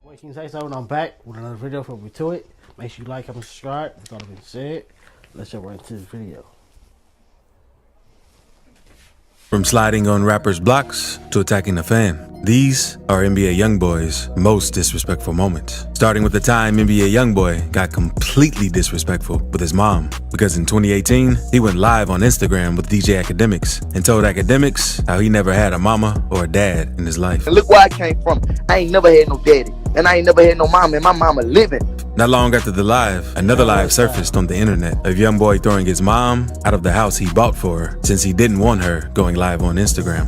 Wait, can you say something? I'm back with another video before we to it. Make sure you like, comment, subscribe. With all that being said, let's jump right into this video. From sliding on rappers' blocks to attacking a fan, these are NBA Youngboy's most disrespectful moments. Starting with the time NBA Youngboy got completely disrespectful with his mom, because in 2018, he went live on Instagram with DJ Academics and told Academics how he never had a mama or a dad in his life. And look where I came from. I ain't never had no daddy, and I ain't never had no mama, and my mama living. Not long after the live, another live surfaced on the internet of Youngboy throwing his mom out of the house he bought for her since he didn't want her going live on Instagram.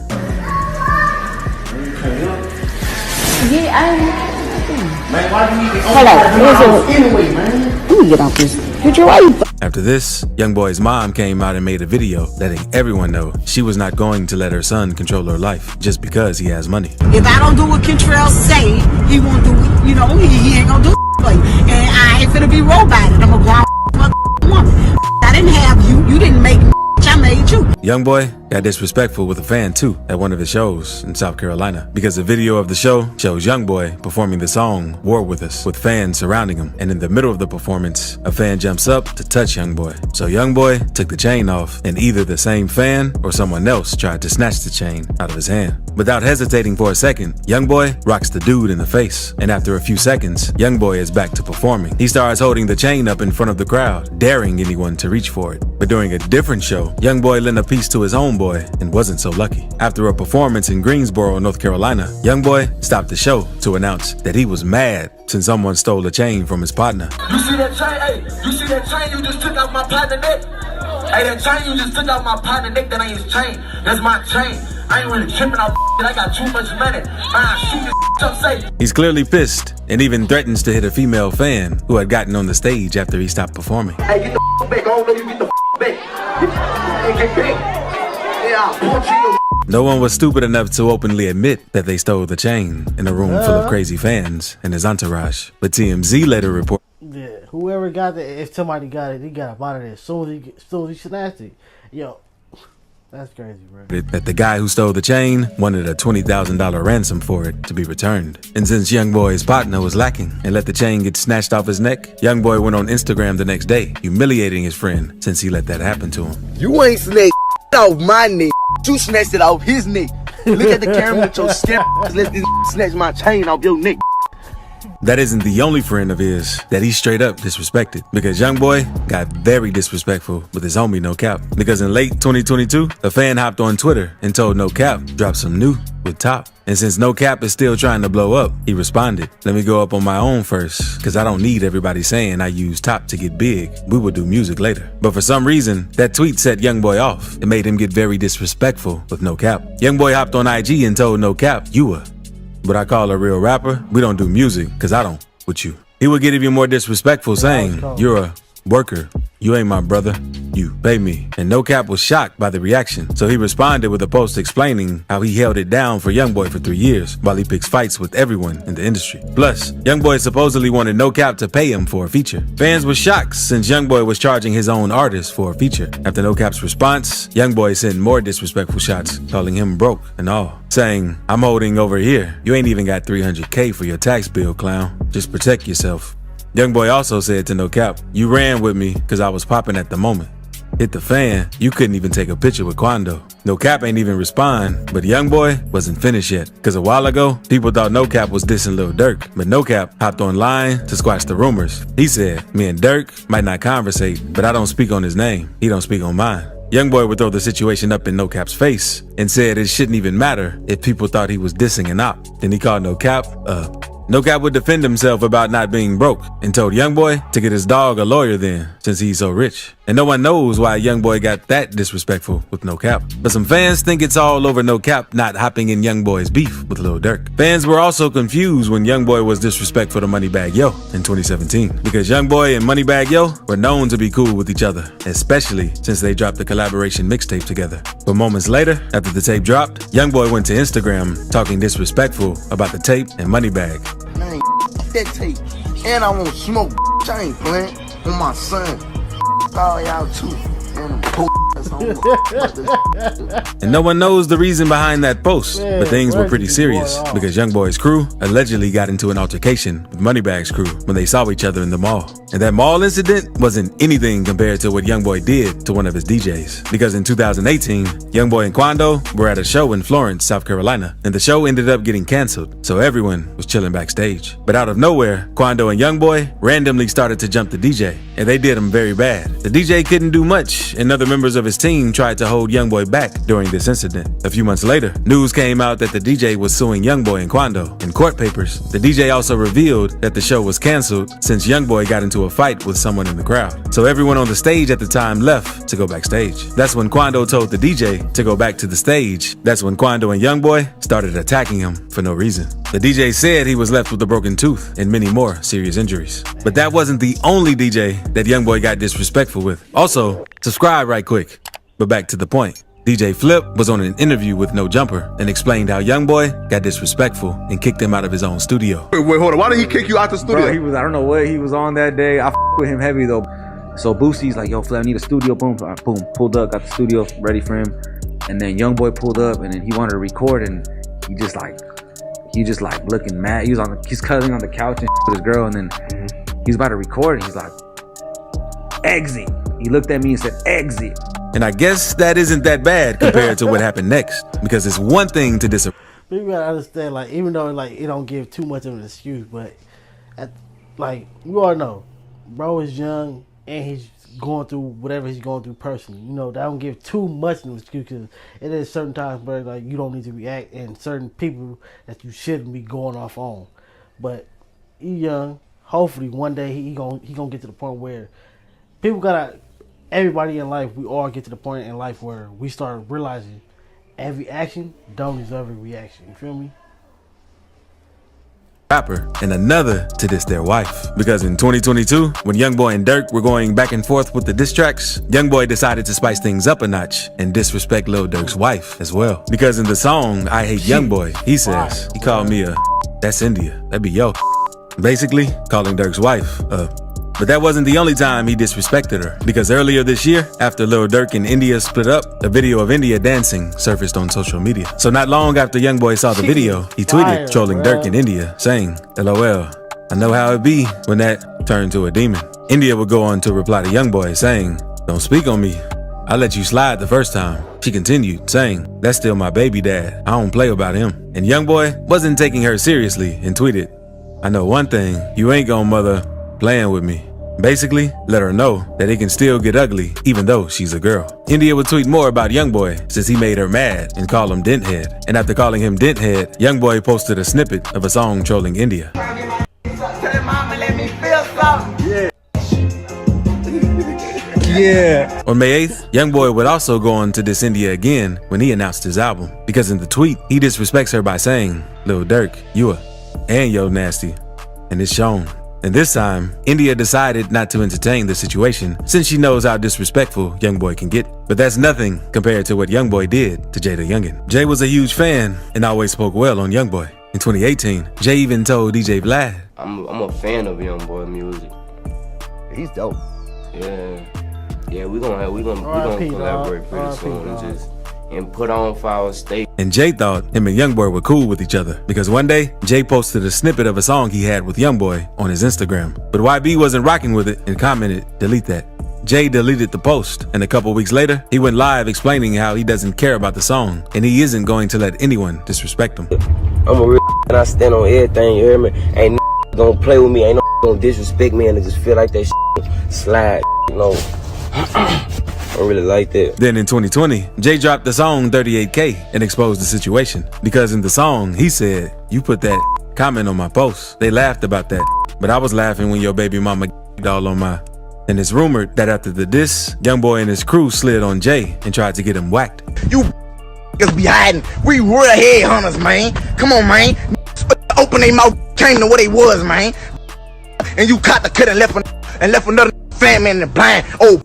Yeah, Man, why do you need to hold on. anyway, man? Let me get off this. Why you After this, Youngboy's mom came out and made a video letting everyone know she was not going to let her son control her life just because he has money. If I don't do what Kentrell say, he won't do it. You know, he ain't gonna do it. And I ain't finna be roboted. I'm a grown woman. I didn't have you. You didn't make me. I made you. Youngboy got disrespectful with a fan too at one of his shows in South Carolina because the video of the show shows Youngboy performing the song War With Us with fans surrounding him, and in the middle of the performance a fan jumps up to touch Youngboy. So Youngboy took the chain off, and either the same fan or someone else tried to snatch the chain out of his hand. Without hesitating for a second, Youngboy rocks the dude in the face, and after a few seconds Youngboy is back to performing. He starts holding the chain up in front of the crowd, daring anyone to reach for it. But during a different show, Youngboy lent a piece to his homeboy and wasn't so lucky. After a performance in Greensboro, North Carolina, Youngboy stopped the show to announce that he was mad since someone stole a chain from his partner. You see that chain? Hey, you see that chain you just took out my partner neck? Hey, that chain you just took out my partner neck, that ain't his chain. That's my chain. I ain't really tripping out. I got too much money. Man, shoot this up safe. He's clearly pissed and even threatens to hit a female fan who had gotten on the stage after he stopped performing. Hey, get the back. I don't know you get the back. Hey, get back. Yeah, I'll punch you. No one was stupid enough to openly admit that they stole the chain in a room full of crazy fans and his entourage. But TMZ later reported, Yeah, whoever got it, if somebody got it, he got up out of there as soon as he snatched it. Yo, that's crazy, bro. that the guy who stole the chain wanted a $20,000 ransom for it to be returned. And since Youngboy's partner was lacking and let the chain get snatched off his neck, Youngboy went on Instagram the next day, humiliating his friend since he let that happen to him. You ain't snatched off my neck. You snatched it off his neck. Look at the camera with your step. Let this snatch my chain off your neck. That isn't the only friend of his that he straight up disrespected, because Youngboy got very disrespectful with his homie No Cap. Because in late 2022, a fan hopped on Twitter and told No Cap drop some new with Top. And since No Cap is still trying to blow up, he responded, "Let me go up on my own first, because I don't need everybody saying I use Top to get big. We will do music later." But for some reason, that tweet set Youngboy off. It made him get very disrespectful with No Cap. Youngboy hopped on IG and told No Cap, "You a what I call a real rapper, we don't do music, cause I don't with you." He would get even more disrespectful, saying, "You're a worker. You ain't my brother. You pay me." And No Cap was shocked by the reaction, so he responded with a post explaining how he held it down for Youngboy for 3 years while he picks fights with everyone in the industry. Plus, Youngboy supposedly wanted No Cap to pay him for a feature. Fans were shocked since Youngboy was charging his own artist for a feature. After No Cap's response, Youngboy sent more disrespectful shots, calling him broke and all, saying, "I'm holding over here. You ain't even got 300K for your tax bill, clown. Just protect yourself." Youngboy also said to No Cap, "You ran with me because I was popping at the moment. Hit the fan, you couldn't even take a picture with Quando." No Cap ain't even respond, but Youngboy wasn't finished yet, because a while ago, people thought No Cap was dissing Lil Durk, but No Cap hopped online to squash the rumors. He said, "Me and Durk might not conversate, but I don't speak on his name. He don't speak on mine." Youngboy would throw the situation up in No Cap's face and said it shouldn't even matter if people thought he was dissing an op. Then he called No Cap No Cap would defend himself about not being broke and told Youngboy to get his dog a lawyer then, since he's so rich. And no one knows why Youngboy got that disrespectful with No Cap. But some fans think it's all over No Cap not hopping in Youngboy's beef with Lil Durk. Fans were also confused when Youngboy was disrespectful to Moneybagg Yo in 2017, because Youngboy and Moneybagg Yo were known to be cool with each other, especially since they dropped the collaboration mixtape together. But moments later, after the tape dropped, Youngboy went to Instagram talking disrespectful about the tape and Moneybagg. Man, that tape. And I won't smoke. I ain't playing on my son. All y'all too. And And no one knows the reason behind that post, but things were pretty serious because Youngboy's crew allegedly got into an altercation with Moneybag's crew when they saw each other in the mall. And that mall incident wasn't anything compared to what Youngboy did to one of his DJs. Because in 2018, Youngboy and Quando were at a show in Florence, South Carolina, and the show ended up getting canceled, so everyone was chilling backstage. But out of nowhere, Quando and Youngboy randomly started to jump the DJ, and they did him very bad. The DJ couldn't do much, and other members of his team tried to hold Youngboy back during this incident. A few months later, news came out that the DJ was suing Youngboy and Quando. In court papers, the DJ also revealed that the show was canceled since Youngboy got into a fight with someone in the crowd. So everyone on the stage at the time left to go backstage. That's when Quando told the DJ to go back to the stage. That's when Quando and Youngboy started attacking him for no reason. The DJ said he was left with a broken tooth and many more serious injuries. But that wasn't the only DJ that Youngboy got disrespectful with. Also, subscribe right quick. But back to the point. DJ Flip was on an interview with No Jumper and explained how Youngboy got disrespectful and kicked him out of his own studio. Wait, hold on. Why did he kick you out the studio? Bro, I don't know what he was on that day. I with him heavy though. So Boosie's like, yo, Flip, I need a studio. Boom, boom, pulled up, got the studio ready for him. And then Youngboy pulled up and then he wanted to record and he just like looking mad. He's cuddling on the couch and with his girl and then he's about to record and he's like, exit. He looked at me and said, exit. And I guess that isn't that bad compared to what happened next, because it's one thing to disagree. You gotta understand, like, even though like it don't give too much of an excuse, but like you all know, bro is young and he's going through whatever he's going through personally. You know, that don't give too much of an excuse because it is certain times where like you don't need to react and certain people that you shouldn't be going off on. But he young. Hopefully one day he gonna get to the point where people gotta. Everybody in life, we all get to the point in life where we start realizing every action don't deserve a reaction. You feel me? Rapper and another to diss their wife. Because in 2022, when Youngboy and Durk were going back and forth with the diss tracks, Youngboy decided to spice things up a notch and disrespect Lil Durk's wife as well. Because in the song I Hate Youngboy, he says, he called me that's India, that'd be yo. Basically, calling Durk's wife But that wasn't the only time he disrespected her, because earlier this year, after Lil Durk and India split up, a video of India dancing surfaced on social media. So not long after Youngboy saw the video, he tweeted trolling Durk and India, saying, LOL, I know how it be when that turned to a demon. India would go on to reply to Youngboy, saying, don't speak on me. I let you slide the first time. She continued, saying, that's still my baby dad. I don't play about him. And Youngboy wasn't taking her seriously and tweeted, I know one thing, you ain't gonna mother playing with me. Basically, let her know that it can still get ugly even though she's a girl. India would tweet more about Youngboy since he made her mad and call him Denthead. And after calling him Denthead, Youngboy posted a snippet of a song trolling India. Yeah. On May 8th, Youngboy would also go on to diss India again when he announced his album. Because in the tweet, he disrespects her by saying, Lil Durk, you and yo nasty. And it's shown. And this time, India decided not to entertain the situation since she knows how disrespectful Youngboy can get. But that's nothing compared to what Youngboy did to Jay the Youngin. Jay was a huge fan and always spoke well on Youngboy. In 2018, Jay even told DJ Vlad, I'm a fan of Youngboy music. He's dope. Yeah, we gonna collaborate pretty soon and put on for our state. And Jay thought him and Youngboy were cool with each other because one day, Jay posted a snippet of a song he had with Youngboy on his Instagram. But YB wasn't rocking with it and commented, delete that. Jay deleted the post, and a couple weeks later, he went live explaining how he doesn't care about the song and he isn't going to let anyone disrespect him. I'm a real and I stand on everything, you hear me? Ain't no gonna play with me, ain't no gonna disrespect me and just feel like that slide, you know. I really like that. Then in 2020, Jay dropped the song 38K and exposed the situation. Because in the song, he said, you put that comment on my post. They laughed about that. But I was laughing when your baby mama all on my... And it's rumored that after the diss, Youngboy and his crew slid on Jay and tried to get him whacked. You be hiding. We real headhunters, man. Come on, man. Open their mouth, came to what they was, man. And you caught the kid and left another fat man in the blind. Oh,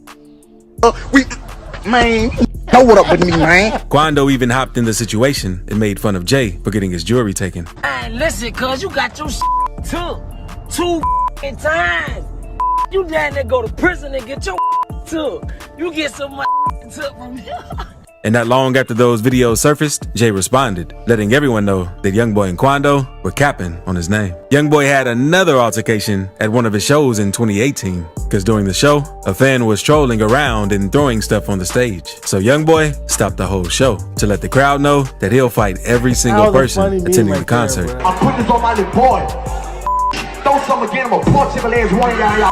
man, know what up with me, man. Quando even hopped in the situation and made fun of Jay for getting his jewelry taken. Man, listen, cuz you got your took 2 times. You down there go to prison and get your took. You get some took from me. And not long after those videos surfaced, Jay responded, letting everyone know that Youngboy and Quando were capping on his name. Youngboy had another altercation at one of his shows in 2018, because during the show, a fan was trolling around and throwing stuff on the stage. So Youngboy stopped the whole show to let the crowd know that he'll fight every single person attending the concert. I put this on my little boy. Throw some again, I'm gonna punch him in one of y'all.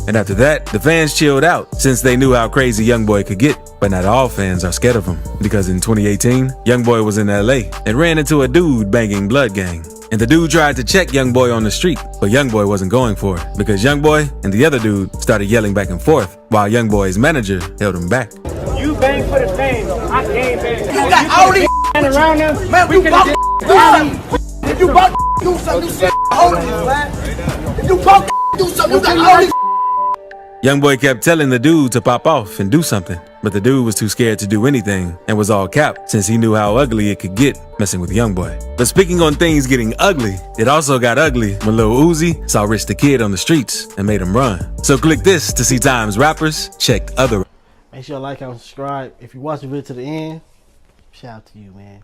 And after that, the fans chilled out since they knew how crazy Youngboy could get. But not all fans are scared of him, because in 2018, Youngboy was in LA and ran into a dude banging Blood Gang. And the dude tried to check Youngboy on the street, but Youngboy wasn't going for it, because Youngboy and the other dude started yelling back and forth while Youngboy's manager held him back. You bang for the fame, I can't bang. You got all these around them, man, you both if you both do something, you said hold this, man. If you both do something, you got all these. Youngboy kept telling the dude to pop off and do something, but the dude was too scared to do anything and was all capped since he knew how ugly it could get messing with Youngboy. But speaking on things getting ugly, it also got ugly when Lil Uzi saw Rich the Kid on the streets and made him run. So click this to see times rappers checked other. Make sure you like and subscribe. If you watch the video to the end, shout out to you, man.